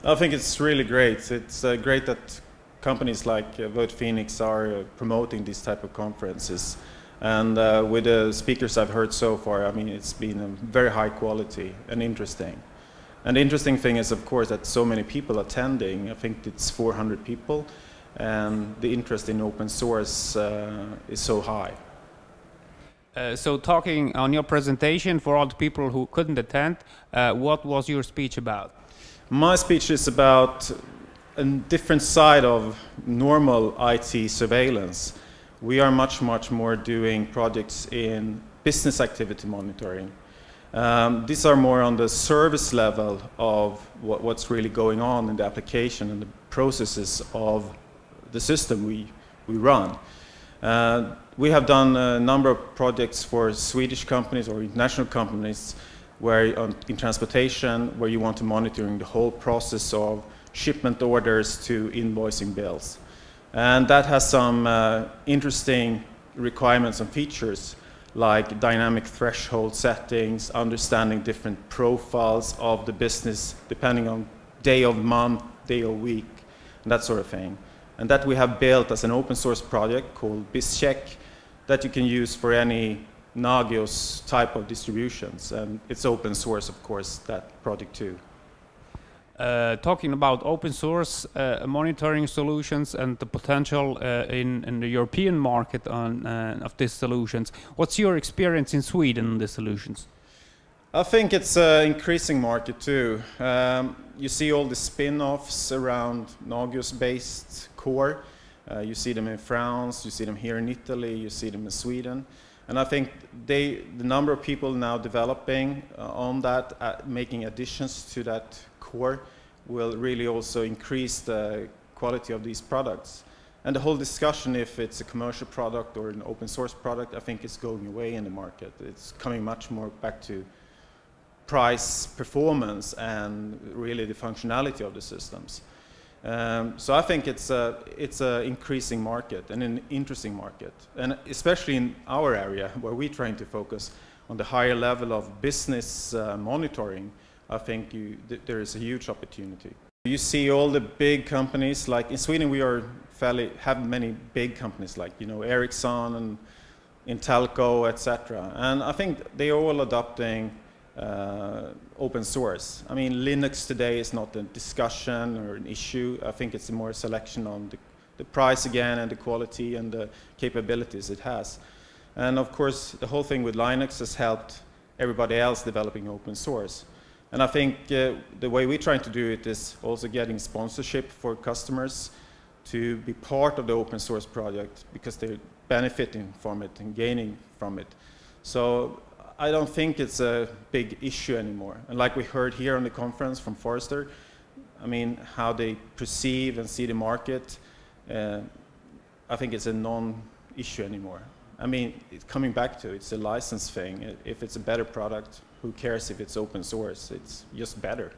I think it's really great. It's great that companies like Würth Phoenix are promoting these type of conferences. And with the speakers I've heard so far, I mean, it's been a very high quality and interesting. And the interesting thing is, of course, that so many people attending. I think it's 400 people, and the interest in open source is so high. So talking on your presentation for all the people who couldn't attend, what was your speech about? My speech is about a different side of normal IT surveillance. We are much more doing projects in business activity monitoring. These are more on the service level of what's really going on in the application and the processes of the system we run. We have done a number of projects for Swedish companies or international companies where in transportation, where you want to monitoring the whole process of shipment orders to invoicing bills. And that has some interesting requirements and features like dynamic threshold settings, understanding different profiles of the business depending on day of month, day of week, and that sort of thing. And that we have built as an open source project called BizCheck that you can use for any Nagios type of distributions. And it's open source, of course, that project too. Talking about open source monitoring solutions and the potential in the European market of these solutions, what's your experience in Sweden on these solutions? I think it's an increasing market too. You see all the spin-offs around Nagios-based core. You see them in France, you see them here in Italy, you see them in Sweden. And I think the number of people now developing on that, making additions to that core, will really also increase the quality of these products. And the whole discussion if it's a commercial product or an open source product, I think is going away in the market. It's coming much more back to price, performance, and really the functionality of the systems. So I think it's a increasing market and an interesting market, and especially in our area where we're trying to focus on the higher level of business monitoring. I think there is a huge opportunity. You see all the big companies, like in Sweden we have many big companies like Ericsson and Intelco, etc. And I think they are all adopting open source. I mean, Linux today is not a discussion or an issue. I think it's more a selection on the price again and the quality and the capabilities it has. And of course, the whole thing with Linux has helped everybody else developing open source. And I think the way we're trying to do it is also getting sponsorship for customers to be part of the open source project because they're benefiting from it and gaining from it. So I don't think it's a big issue anymore. And like we heard here on the conference from Forrester, I mean, how they perceive and see the market, I think it's a non-issue anymore. I mean, coming back to it, it's a license thing. If it's a better product, who cares if it's open source? It's just better.